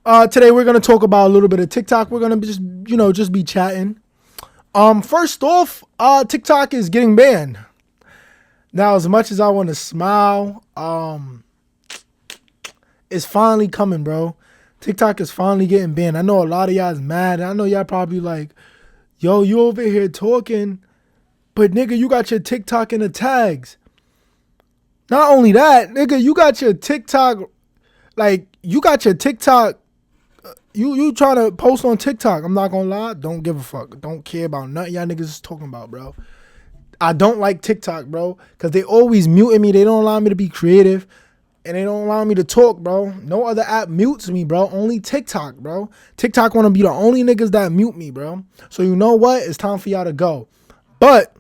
Today we're gonna talk about a little bit of TikTok. We're gonna just be chatting. First off, TikTok is getting banned. Now, as much as I want to smile, it's finally coming, bro. TikTok is finally getting banned. I know a lot of y'all is mad. I know y'all probably like, yo, you over here talking, but nigga, you got your TikTok in the tags. Not only that, nigga, you got your TikTok, you trying to post on TikTok. I'm not gonna lie, don't give a fuck. Don't care about nothing y'all niggas is talking about, bro. I don't like TikTok, bro, because they always muting me. They don't allow me to be creative, and they don't allow me to talk, bro. No other app mutes me, bro. Only TikTok, bro. TikTok want to be the only niggas that mute me, bro. So you know what? It's time for y'all to go. But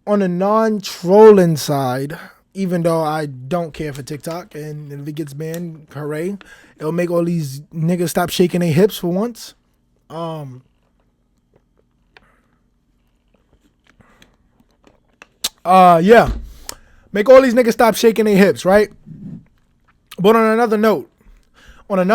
on the non-trolling side, even though I don't care for TikTok, and if it gets banned, hooray. It'll make all these niggas stop shaking their hips for once. Yeah. Make all these niggas stop shaking their hips, right? But on another note, what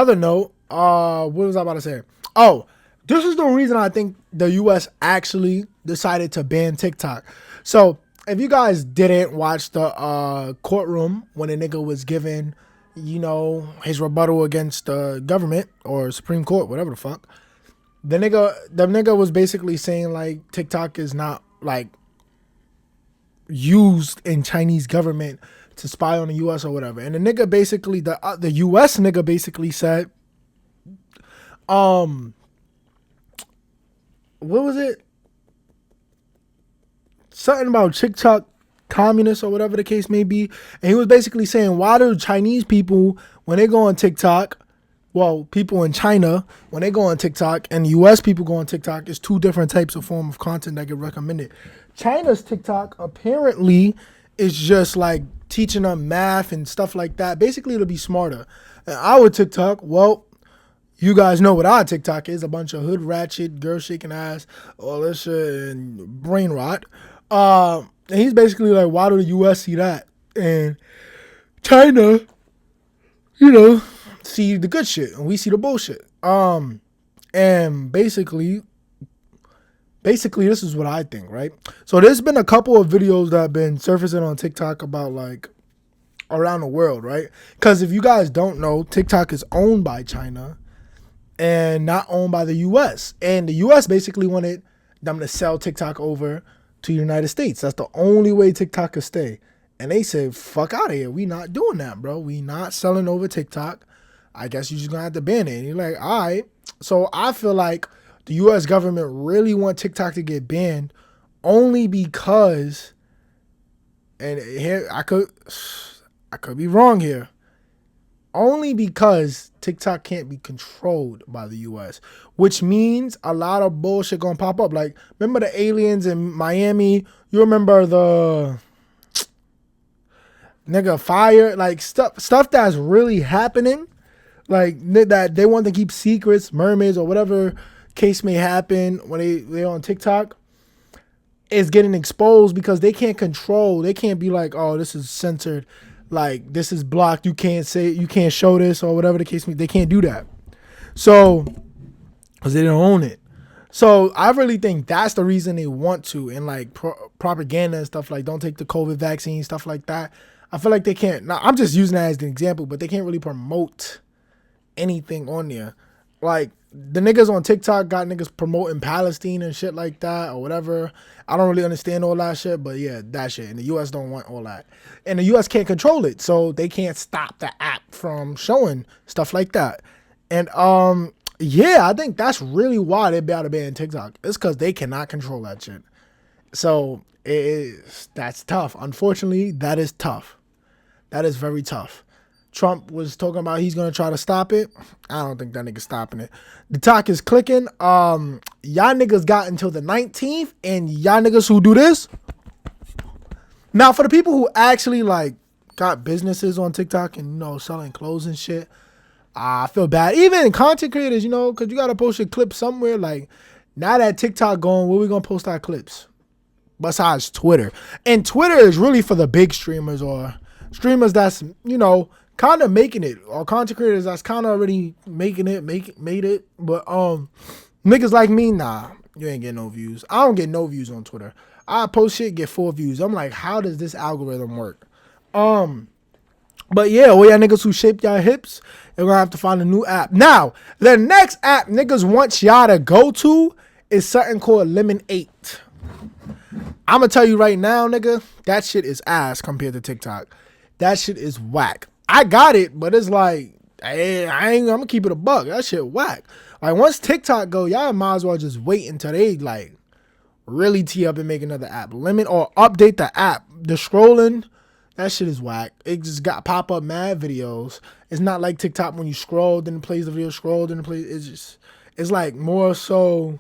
was I about to say? Oh, this is the reason I think the US actually decided to ban TikTok. So if you guys didn't watch the courtroom when a nigga was given, his rebuttal against the government or Supreme Court, whatever the fuck, the nigga was basically saying like TikTok is not like used in Chinese government to spy on the US or whatever. And the nigga basically, the US nigga basically said, what was it? Something about TikTok communists or whatever the case may be. And he was basically saying, why do Chinese people, when they go on TikTok, well, people in China, when they go on TikTok and US people go on TikTok, it's two different types of form of content that get recommended. China's TikTok apparently is just like teaching them math and stuff like that. Basically, to be smarter. And our TikTok, well, you guys know what our TikTok is. A bunch of hood ratchet, girl shaking ass, all this shit, and brain rot. And he's basically like, why do the US see that? And China, see the good shit. And we see the bullshit. And basically, this is what I think, right? So there's been a couple of videos that have been surfacing on TikTok about like around the world, right? Because if you guys don't know, TikTok is owned by China and not owned by the US. And the US basically wanted them to sell TikTok over to the United States. That's the only way TikTok could stay. And they said, fuck out of here. We not doing that, bro. We not selling over TikTok. I guess you just gonna have to ban it. And you're like, all right. So I feel like the US government really want TikTok to get banned only because, and here I could be wrong here, only because TikTok can't be controlled by the US, which means a lot of bullshit gonna pop up. Like, remember the aliens in Miami? You remember the nigga fire? Like stuff that's really happening, like that they want to keep secrets, mermaids or whatever case may happen when they're on TikTok, is getting exposed because they can't control. They can't be like, oh, this is censored. Like, this is blocked. You can't say it. You can't show this or whatever the case may be. They can't do that. So, because they don't own it. So, I really think that's the reason they want to. And like propaganda and stuff like, don't take the COVID vaccine, stuff like that. I feel like they can't. Now, I'm just using that as an example, but they can't really promote anything on there. Like, the niggas on TikTok got niggas promoting Palestine and shit like that or whatever. I don't really understand all that shit, but yeah, that shit. And the US don't want all that. And the US can't control it, so they can't stop the app from showing stuff like that. And yeah, I think that's really why they about to ban TikTok. It's because they cannot control that shit. So that's tough. Unfortunately, that is tough. That is very tough. Trump was talking about he's gonna try to stop it. I don't think that nigga's stopping it. The talk is clicking. Y'all niggas got until the 19th, and y'all niggas who do this. Now, for the people who actually like got businesses on TikTok and selling clothes and shit, I feel bad. Even content creators, because you gotta post your clip somewhere. Like, now that TikTok going, where we gonna post our clips? Besides Twitter. And Twitter is really for the big streamers or streamers that's, kind of making it, or content creators that's kind of already making it, made it. But niggas like me, nah, you ain't getting no views. I don't get no views on Twitter. I post shit, get 4 views. I'm like, how does this algorithm work? But yeah, all y'all niggas who shape y'all hips, you're gonna have to find a new app. Now, the next app niggas want y'all to go to is something called Lemon8. I'm gonna tell you right now, nigga, that shit is ass compared to TikTok. That shit is whack. I got it, but it's like, I'm gonna keep it a buck. That shit whack. Like, once TikTok go, y'all might as well just wait until they, like, really tee up and make another app. Limit or update the app. The scrolling, that shit is whack. It just got pop up mad videos. It's not like TikTok when you scroll, then it plays the video, scroll, then it plays. It's like more so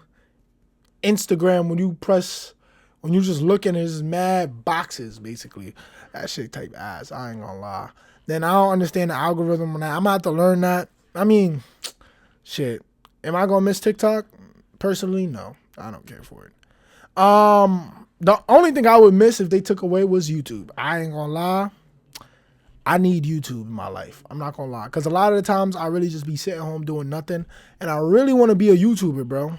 Instagram when you just looking at his mad boxes, basically. That shit type ass. I ain't gonna lie. Then I don't understand the algorithm on that. I'm gonna have to learn that. I mean, shit. Am I gonna miss TikTok? Personally, no. I don't care for it. The only thing I would miss if they took away was YouTube. I ain't gonna lie. I need YouTube in my life. I'm not gonna lie. Because a lot of the times I really just be sitting home doing nothing. And I really want to be a YouTuber, bro.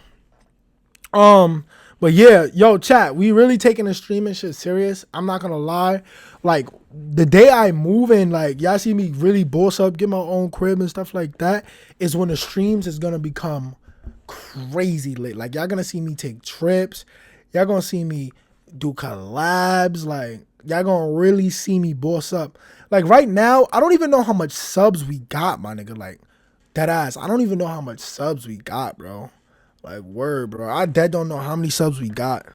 But yeah, yo, chat, we really taking the streaming shit serious. I'm not gonna lie. Like, the day I move in, like, y'all see me really boss up, get my own crib and stuff like that, is when the streams is gonna become crazy lit. Like, y'all gonna see me take trips. Y'all gonna see me do collabs. Like, y'all gonna really see me boss up. Like, right now, I don't even know how much subs we got, my nigga. Like, that ass. I don't even know how much subs we got, bro. Like, word, bro. I dead don't know how many subs we got.